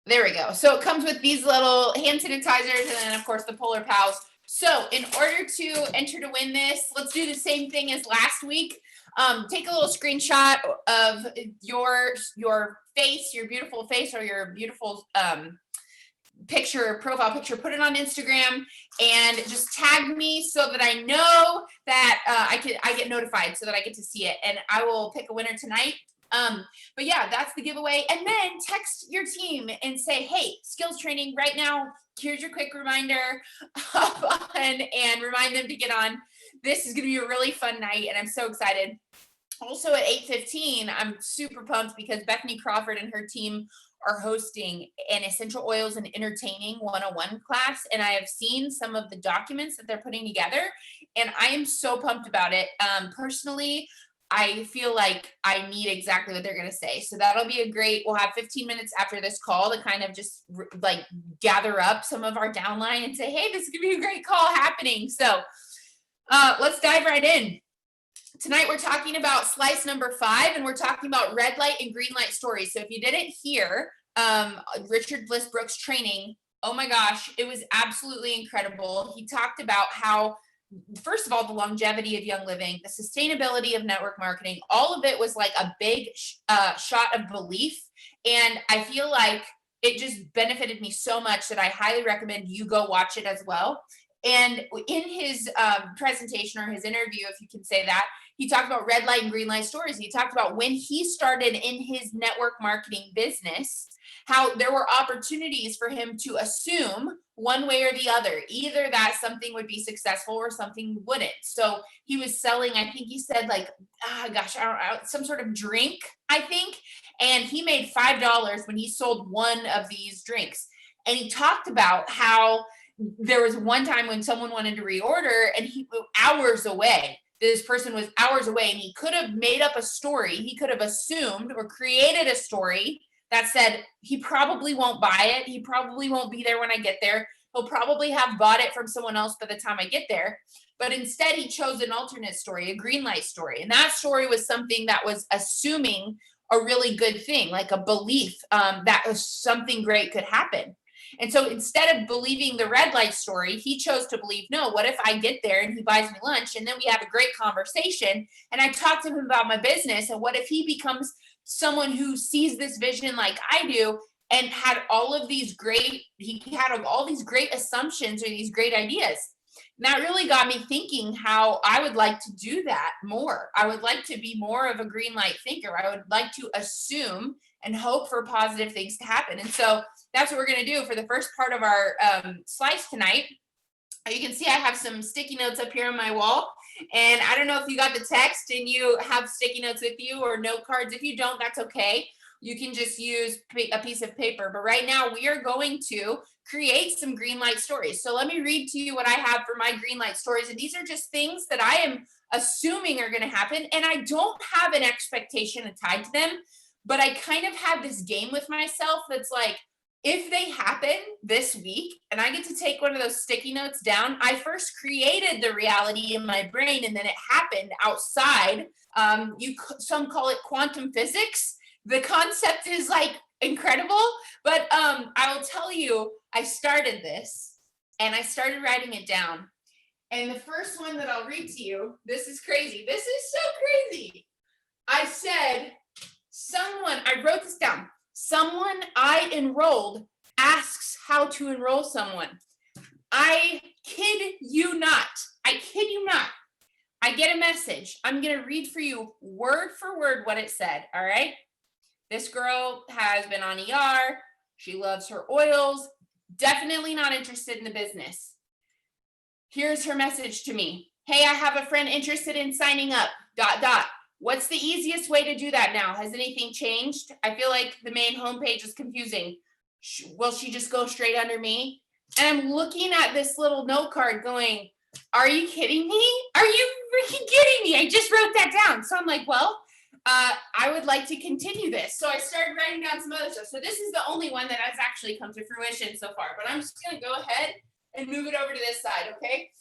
There we go. So it comes with these little hand sanitizers and then, of course, the Polar Pals. So in order to enter to win this, let's do the same thing as last week. Take a little screenshot of your face, your beautiful face, or your beautiful profile picture, put it on Instagram, and just tag me so that I know that I get notified so that I get to see it, and I will pick a winner tonight. But yeah, that's the giveaway. And then text your team and say, hey, skills training right now. Here's your quick reminder and remind them to get on. This is going to be a really fun night, and I'm so excited. Also at 8:15, I'm super pumped because Bethany Crawford and her team are hosting an Essential Oils and Entertaining 101 class, and I have seen some of the documents that they're putting together, and I am so pumped about it. Personally, I feel like I need exactly what they're going to say. So that'll be we'll have 15 minutes after this call to kind of just like gather up some of our downline and say, hey, this is going to be a great call happening. So let's dive right in. Tonight, we're talking about slice number 5, and we're talking about red light and green light stories. So if you didn't hear Richard Bliss Brooks training, oh my gosh, it was absolutely incredible. He talked about how, first of all, the longevity of Young Living, the sustainability of network marketing, all of it was like a big shot of belief. And I feel like it just benefited me so much that I highly recommend you go watch it as well. And in his presentation, or his interview, if you can say that, he talked about red light and green light stories. He talked about when he started in his network marketing business, how there were opportunities for him to assume one way or the other, either that something would be successful or something wouldn't. So he was selling, I think he said like, I don't know, some sort of drink, I think. And he made $5 when he sold one of these drinks. And he talked about how there was one time when someone wanted to reorder and he was hours away. This person was hours away, and he could have made up a story. He could have assumed or created a story that said he probably won't buy it. He probably won't be there when I get there. He'll probably have bought it from someone else by the time I get there. But instead, he chose an alternate story, a green light story. And that story was something that was assuming a really good thing, like a belief that something great could happen. And so instead of believing the red light story, he chose to believe, no, what if I get there and he buys me lunch and then we have a great conversation and I talk to him about my business, and what if he becomes someone who sees this vision like I do and had all these great assumptions or these great ideas. And that really got me thinking how I would like to do that more. I would like to be more of a green light thinker. I would like to assume and hope for positive things to happen. And so that's what we're going to do for the first part of our slice tonight. You can see I have some sticky notes up here on my wall. And I don't know if you got the text and you have sticky notes with you or note cards. If you don't, that's okay. You can just use a piece of paper. But right now we are going to create some green light stories. So let me read to you what I have for my green light stories. And these are just things that I am assuming are going to happen. And I don't have an expectation tied to them, but I kind of have this game with myself that's like, if they happen this week and I get to take one of those sticky notes down, I first created the reality in my brain and then it happened outside. Some call it quantum physics. The concept is like incredible, but I will tell you, I started this and I started writing it down. And the first one that I'll read to you, this is crazy. This is so crazy. I said, I wrote this down. Someone I enrolled asks how to enroll someone. I kid you not. I get a message. I'm going to read for you word for word what it said. All right. This girl has been on ER. She loves her oils. Definitely not interested in the business. Here's her message to me. Hey, I have a friend interested in signing up. ... What's the easiest way to do that now? Has anything changed? I feel like the main homepage is confusing. Will she just go straight under me? And I'm looking at this little note card going, are you kidding me? Are you freaking kidding me? I just wrote that down. So I'm like, well, I would like to continue this. So I started writing down some other stuff. So this is the only one that has actually come to fruition so far. But I'm just going to go ahead and move it over to this side, okay?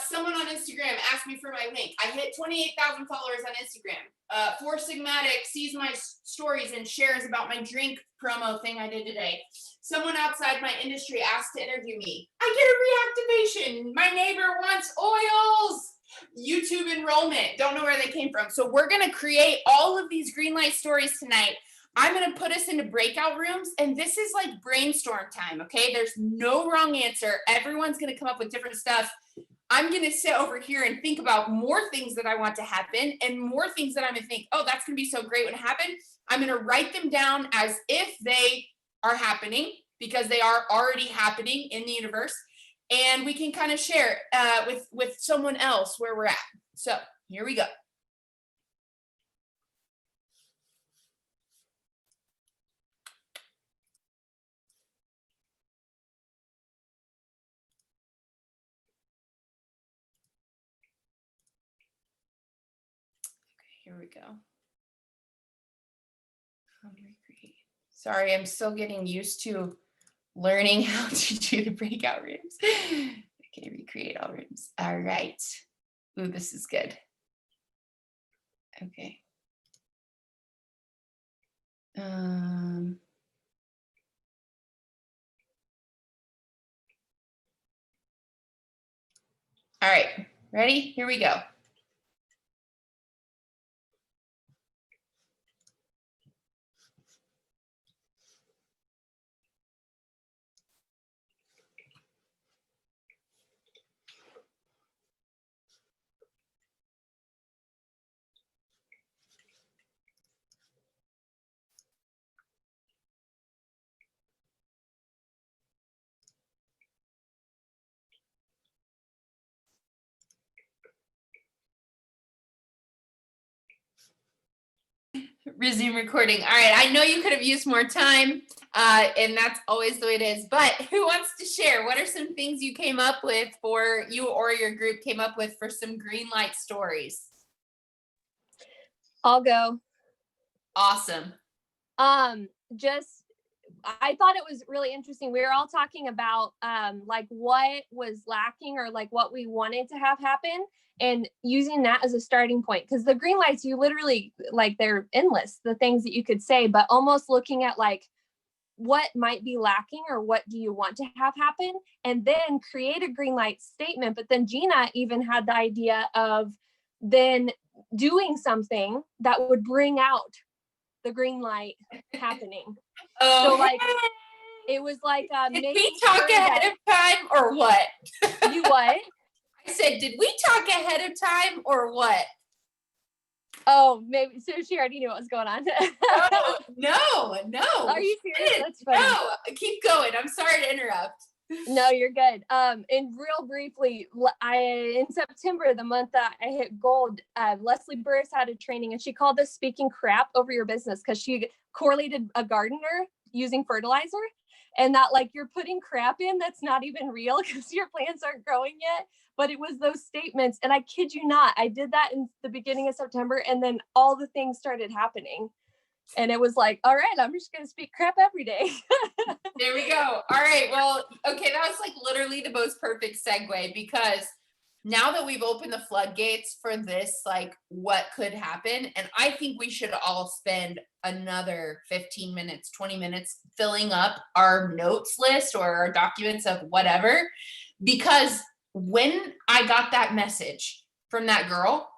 Someone on Instagram asked me for my link. I hit 28,000 followers on Instagram. Four Sigmatic sees my stories and shares about my drink promo thing I did today. Someone outside my industry asked to interview me. I get a reactivation. My neighbor wants oils. YouTube enrollment. Don't know where they came from. So we're going to create all of these green light stories tonight. I'm going to put us into breakout rooms, and this is like brainstorm time, okay? There's no wrong answer. Everyone's going to come up with different stuff. I'm going to sit over here and think about more things that I want to happen and more things that I'm going to think, oh, that's going to be so great when it happens. I'm going to write them down as if they are happening because they are already happening in the universe. And we can kind of share with someone else where we're at. So here we go. Here we go. Sorry, I'm still getting used to learning how to do the breakout rooms. Okay, recreate all rooms. All right. Ooh, this is good. Okay. All right, ready? Here we go. Resume recording. All right, I know you could have used more time, and that's always the way it is, but who wants to share? What are some things you came up with for you or your group came up with for some green light stories? I'll go. Awesome. Just I thought it was really interesting. We were all talking about like what was lacking or like what we wanted to have happen and using that as a starting point. Because the green lights, you literally like they're endless, the things that you could say, but almost looking at like what might be lacking or what do you want to have happen and then create a green light statement. But then Gina even had the idea of then doing something that would bring out the green light happening. Oh, so like it was like did we talk ahead of time or what? You what? I said, did we talk ahead of time or what? Oh, maybe so she already knew what was going on. No. Are you serious? That's funny. No, keep going. I'm sorry to interrupt. No, you're good. And real briefly, in September, the month that I hit gold, Leslie Burris had a training and she called this speaking crap over your business because she correlated a gardener using fertilizer and that like you're putting crap in that's not even real because your plants aren't growing yet. But it was those statements. And I kid you not, I did that in the beginning of September and then all the things started happening. And it was like, all right, I'm just going to speak crap every day. There we go. All right. Well, okay. That was like literally the most perfect segue because now that we've opened the floodgates for this, like what could happen. And I think we should all spend another 15 minutes, 20 minutes filling up our notes list or our documents of whatever, because when I got that message from that girl,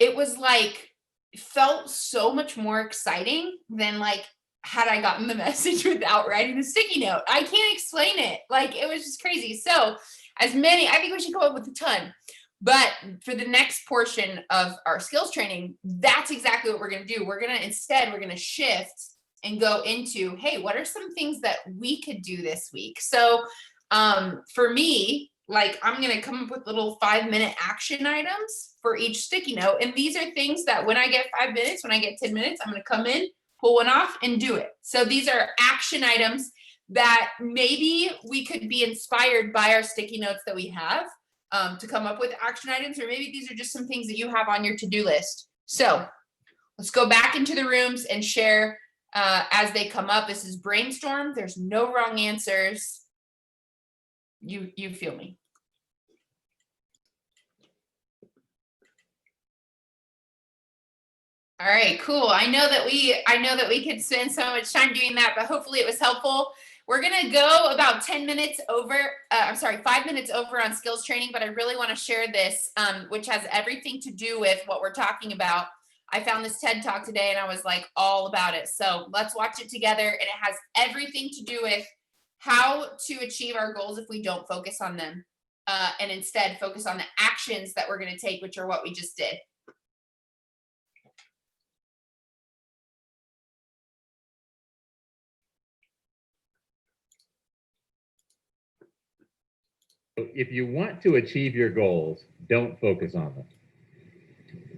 it was like, felt so much more exciting than like had I gotten the message without writing the sticky note. I can't explain it. Like it was just crazy. So I think we should come up with a ton. But for the next portion of our skills training, that's exactly what we're going to do. We're going to shift and go into, hey, what are some things that we could do this week? So for me, like I'm going to come up with little 5-minute action items for each sticky note. And these are things that when I get 5 minutes, when I get 10 minutes, I'm going to come in, pull one off and do it. So these are action items that maybe we could be inspired by our sticky notes that we have to come up with action items, or maybe these are just some things that you have on your to-do list. So let's go back into the rooms and share as they come up. This is brainstorm. There's no wrong answers. You feel me. All right, cool. I know that we could spend so much time doing that, but hopefully it was helpful. We're gonna go about 10 minutes over. I'm sorry, 5 minutes over on skills training, but I really want to share this, which has everything to do with what we're talking about. I found this TED talk today, and I was like all about it. So let's watch it together, and it has everything to do with how to achieve our goals if we don't focus on them, and instead focus on the actions that we're going to take, which are what we just did. If you want to achieve your goals, don't focus on them.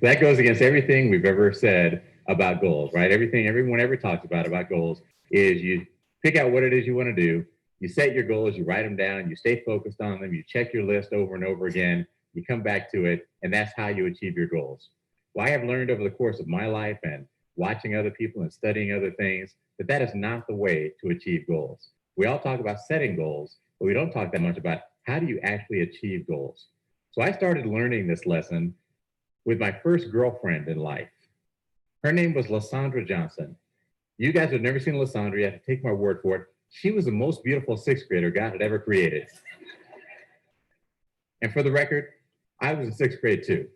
That goes against everything we've ever said about goals, right? Everything everyone ever talks about goals is you pick out what it is you want to do, you set your goals, you write them down, you stay focused on them, you check your list over and over again, you come back to it, and that's how you achieve your goals. Well, I have learned over the course of my life and watching other people and studying other things that that is not the way to achieve goals. We all talk about setting goals, but we don't talk that much about how do you actually achieve goals. So I started learning this lesson with my first girlfriend in life. Her name was Lysandra Johnson. You guys have never seen Lysandra, you have to take my word for it. She was the most beautiful sixth grader God had ever created. And for the record, I was in sixth grade too.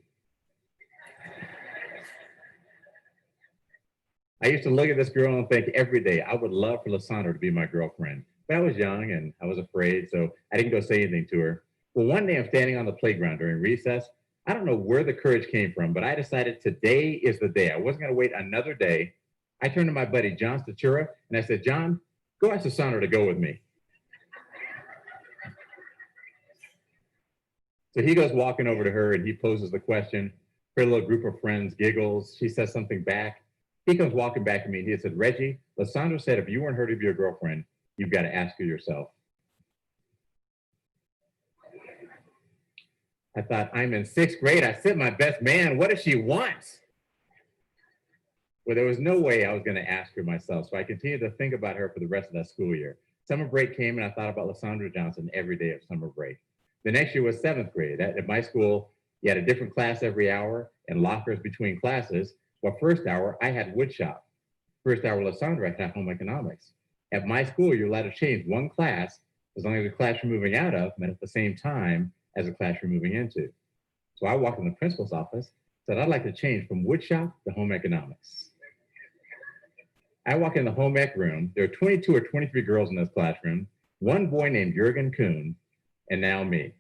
I used to look at this girl and think every day, I would love for Lysandra to be my girlfriend. But I was young and I was afraid, so I didn't go say anything to her. Well, one day I'm standing on the playground during recess. I don't know where the courage came from, but I decided today is the day. I wasn't going to wait another day. I turned to my buddy, John Statura, and I said, John, go ask Lysandra to go with me. So he goes walking over to her and he poses the question. Her little group of friends giggles. She says something back. He comes walking back to me and he said, Reggie, Lysandra said if you weren't her to be your girlfriend, you've got to ask her yourself. I thought, I'm in sixth grade. I sent my best man. What does she want? Well, there was no way I was going to ask her myself. So I continued to think about her for the rest of that school year. Summer break came and I thought about Lysandra Johnson every day of summer break. The next year was seventh grade. At my school, you had a different class every hour and lockers between classes. Well, first hour, I had woodshop. First hour, Lysandra had home economics. At my school, you're allowed to change one class as long as the class you're moving out of met at the same time as the class you're moving into. So I walked in the principal's office, said, I'd like to change from woodshop to home economics. I walk in the home ec room. There are 22 or 23 girls in this classroom, one boy named Jurgen Kuhn, and now me.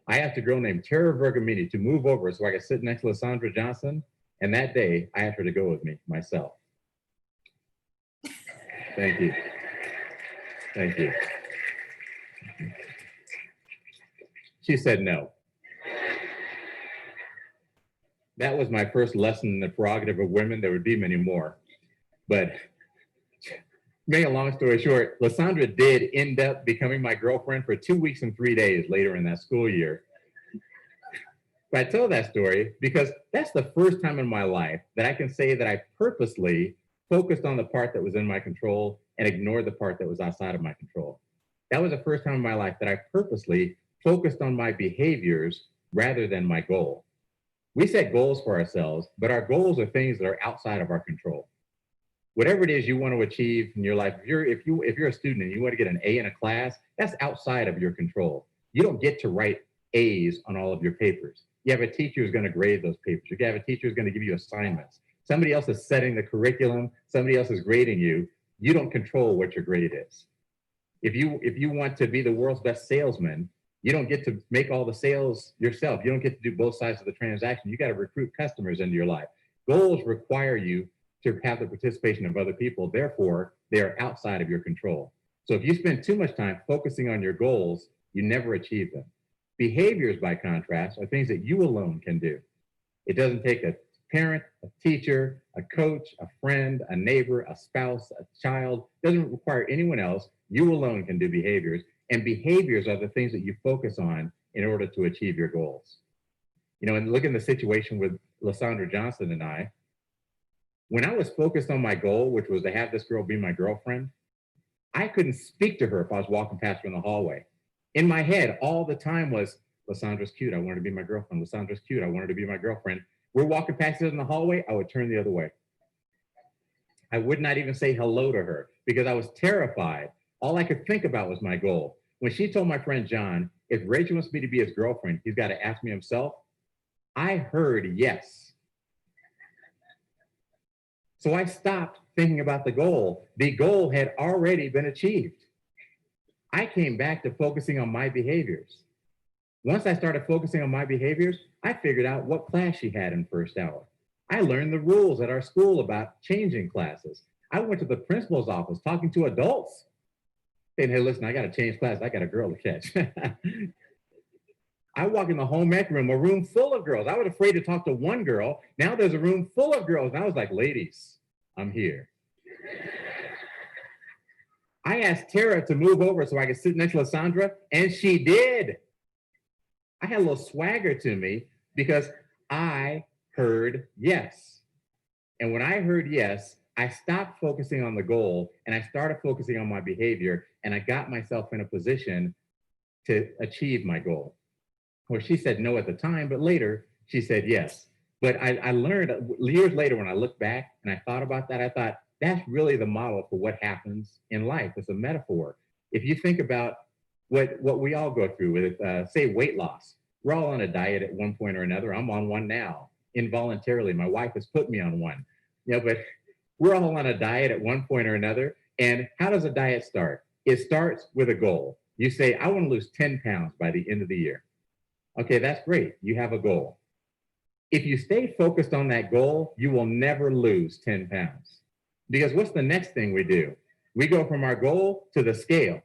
I asked a girl named Tara Vergamini to move over so I could sit next to Lysandra Johnson, and that day, I asked her to go with me, myself. Thank you. Thank you. She said no. That was my first lesson in the prerogative of women. There would be many more. But make a long story short, Lysandra did end up becoming my girlfriend for 2 weeks and 3 days later in that school year. But I tell that story because that's the first time in my life that I can say that I purposely focused on the part that was in my control and ignored the part that was outside of my control. That was the first time in my life that I purposely focused on my behaviors rather than my goal. We set goals for ourselves, but our goals are things that are outside of our control. Whatever it is you want to achieve in your life, if you're a student and you want to get an A in a class, that's outside of your control. You don't get to write A's on all of your papers. You have a teacher who's going to grade those papers. You have a teacher who's going to give you assignments. Somebody else is setting the curriculum. Somebody else is grading you. You don't control what your grade is. If you want to be the world's best salesman, you don't get to make all the sales yourself. You don't get to do both sides of the transaction. You got to recruit customers into your life. Goals require you to have the participation of other people. Therefore, they are outside of your control. So if you spend too much time focusing on your goals, you never achieve them. Behaviors, by contrast, are things that you alone can do. It doesn't take a parent, a teacher, a coach, a friend, a neighbor, a spouse, a child. It doesn't require anyone else. You alone can do behaviors. And behaviors are the things that you focus on in order to achieve your goals. You know, and look at the situation with Lysandra Johnson and I. When I was focused on my goal, which was to have this girl be my girlfriend, I couldn't speak to her if I was walking past her in the hallway. In my head, all the time was, Lysandra's cute. I want her to be my girlfriend. Lysandra's cute. I want her to be my girlfriend. We're walking past it in the hallway, I would turn the other way. I would not even say hello to her because I was terrified. All I could think about was my goal. When she told my friend John, if Rachel wants me to be his girlfriend, he's got to ask me himself, I heard yes. So I stopped thinking about the goal. The goal had already been achieved. I came back to focusing on my behaviors. Once I started focusing on my behaviors, I figured out what class she had in first hour. I learned the rules at our school about changing classes. I went to the principal's office talking to adults. Saying, hey, listen, I got to change class. I got a girl to catch. I walk in the home ec room, a room full of girls. I was afraid to talk to one girl. Now there's a room full of girls. And I was like, ladies, I'm here. I asked Tara to move over so I could sit next to Lysandra, and she did. I had a little swagger to me because I heard yes. And when I heard yes, I stopped focusing on the goal and I started focusing on my behavior, and I got myself in a position to achieve my goal. Well, she said no at the time, but later she said yes. But I learned years later when I look back and I thought about that, I thought that's really the model for what happens in life. It's a metaphor. If you think about what we all go through with, say, weight loss. We're all on a diet at one point or another. I'm on one now, involuntarily. My wife has put me on one. But we're all on a diet at one point or another. And how does a diet start? It starts with a goal. You say, I want to lose 10 pounds by the end of the year. Okay, that's great. You have a goal. If you stay focused on that goal, you will never lose 10 pounds. Because what's the next thing we do? We go from our goal to the scale.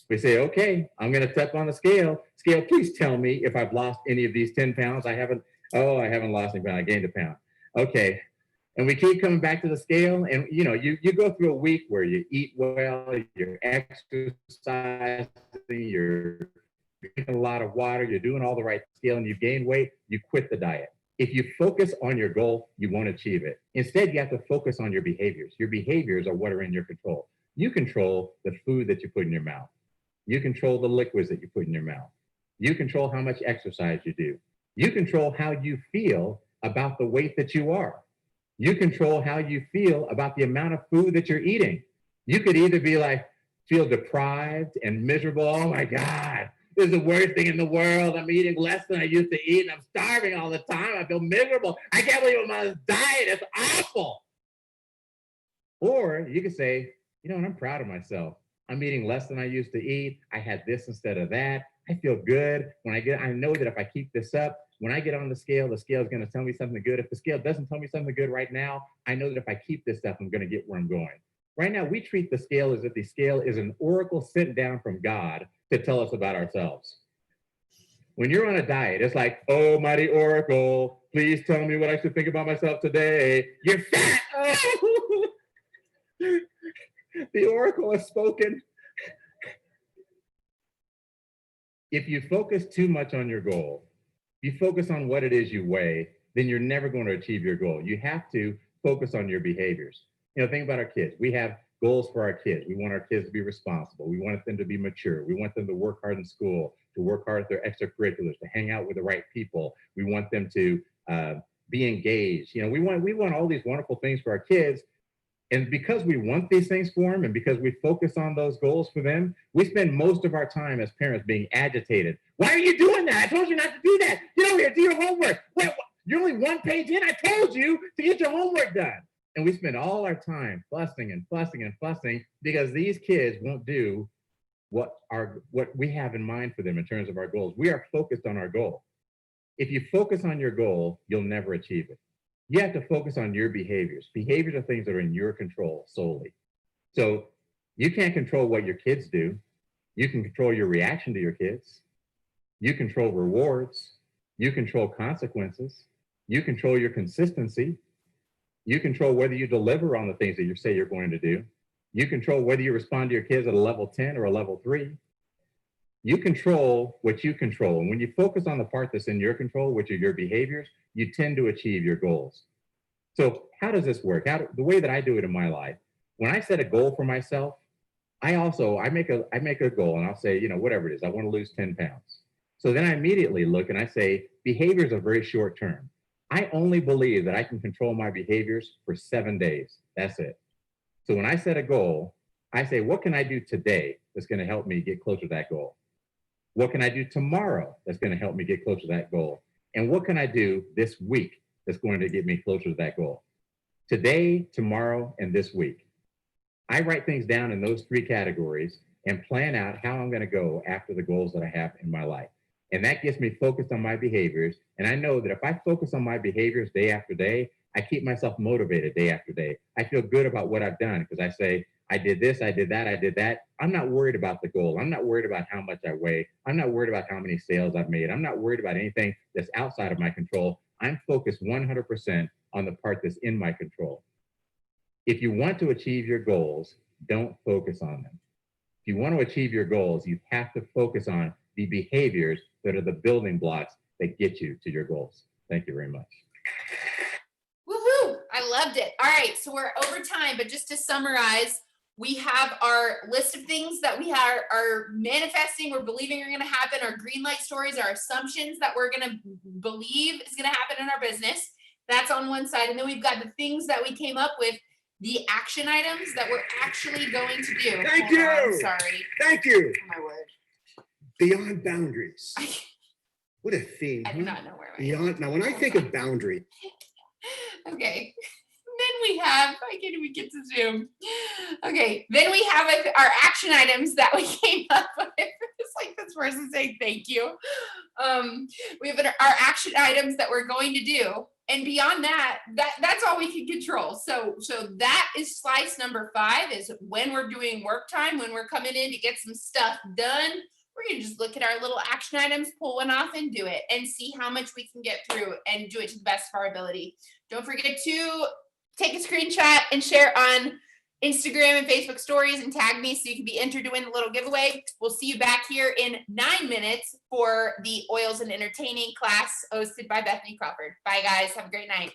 We say, okay, I'm going to step on the scale. Scale, please tell me if I've lost any of these 10 pounds. I haven't lost any pounds. I gained a pound. Okay. And we keep coming back to the scale. And, you go through a week where you eat well, you're exercising, you're drinking a lot of water, you're doing all the right scale, and you gain weight, you quit the diet. If you focus on your goal, you won't achieve it. Instead, you have to focus on your behaviors. Your behaviors are what are in your control. You control the food that you put in your mouth. You control the liquids that you put in your mouth. You control how much exercise you do. You control how you feel about the weight that you are. You control how you feel about the amount of food that you're eating. You could either be like, feel deprived and miserable. Oh my God, this is the worst thing in the world. I'm eating less than I used to eat and I'm starving all the time. I feel miserable. I can't believe I'm on this diet. It's awful. Or you could say, I'm proud of myself. I'm eating less than I used to eat. I had this instead of that. I feel good. I know that if I keep this up, when I get on the scale is going to tell me something good. If the scale doesn't tell me something good right now, I know that if I keep this up, I'm going to get where I'm going. Right now, we treat the scale as if the scale is an oracle sent down from God to tell us about ourselves. When you're on a diet, it's like, oh, mighty oracle, please tell me what I should think about myself today. You're fat. Oh. The oracle has spoken. If you focus too much on your goal, if you focus on what it is you weigh, then you're never going to achieve your goal. You have to focus on your behaviors. Think about our kids. We have goals for our kids. We want our kids to be responsible. We want them to be mature. We want them to work hard in school, to work hard at their extracurriculars, to hang out with the right people. We want them to be engaged. We want all these wonderful things for our kids. And because we want these things for them and because we focus on those goals for them, we spend most of our time as parents being agitated. Why are you doing that? I told you not to do that. Get over here, do your homework. Wait, you're only one page in. I told you to get your homework done. And we spend all our time fussing and fussing and fussing because these kids won't do what we have in mind for them in terms of our goals. We are focused on our goal. If you focus on your goal, you'll never achieve it. You have to focus on your behaviors. Behaviors are things that are in your control solely. So you can't control what your kids do. You can control your reaction to your kids. You control rewards. You control consequences. You control your consistency. You control whether you deliver on the things that you say you're going to do. You control whether you respond to your kids at a level 10 or a level 3. You control what you control. And when you focus on the part that's in your control, which are your behaviors, you tend to achieve your goals. So how does this work? The way that I do it in my life, when I set a goal for myself, I make a goal and I'll say, whatever it is, I want to lose 10 pounds. So then I immediately look and I say, behaviors are very short term. I only believe that I can control my behaviors for 7 days. That's it. So when I set a goal, I say, what can I do today that's going to help me get closer to that goal? What can I do tomorrow that's going to help me get closer to that goal? And what can I do this week that's going to get me closer to that goal? Today, tomorrow, and this week. I write things down in those 3 categories and plan out how I'm going to go after the goals that I have in my life. And that gets me focused on my behaviors. And I know that if I focus on my behaviors day after day, I keep myself motivated day after day. I feel good about what I've done because I say, I did this, I did that, I did that. I'm not worried about the goal. I'm not worried about how much I weigh. I'm not worried about how many sales I've made. I'm not worried about anything that's outside of my control. I'm focused 100% on the part that's in my control. If you want to achieve your goals, don't focus on them. If you want to achieve your goals, you have to focus on the behaviors that are the building blocks that get you to your goals. Thank you very much. Woohoo! I loved it. All right, so we're over time, but just to summarize, we have our list of things that we are manifesting, we're believing are going to happen, our green light stories, our assumptions that we're going to believe is going to happen in our business. That's on one side. And then we've got the things that we came up with, the action items that we're actually going to do. Thank you. I'm sorry. Thank you. Oh, my word. Beyond boundaries. What a theme. I do not know where I am. Beyond. Now, when I think of boundary, Okay. Then we have, I can't even get to Zoom. Okay. Then we have our action items that we came up with. It's like this person saying thank you. We have our action items that we're going to do. And beyond that, that's all we can control. So that is slice number 5 is when we're doing work time, when we're coming in to get some stuff done. We're going to just look at our little action items, pull one off and do it and see how much we can get through and do it to the best of our ability. Don't forget to take a screenshot and share on Instagram and Facebook stories and tag me so you can be entered to win the little giveaway. We'll see you back here in 9 minutes for the Oils and Entertaining class hosted by Bethany Crawford. Bye guys. Have a great night.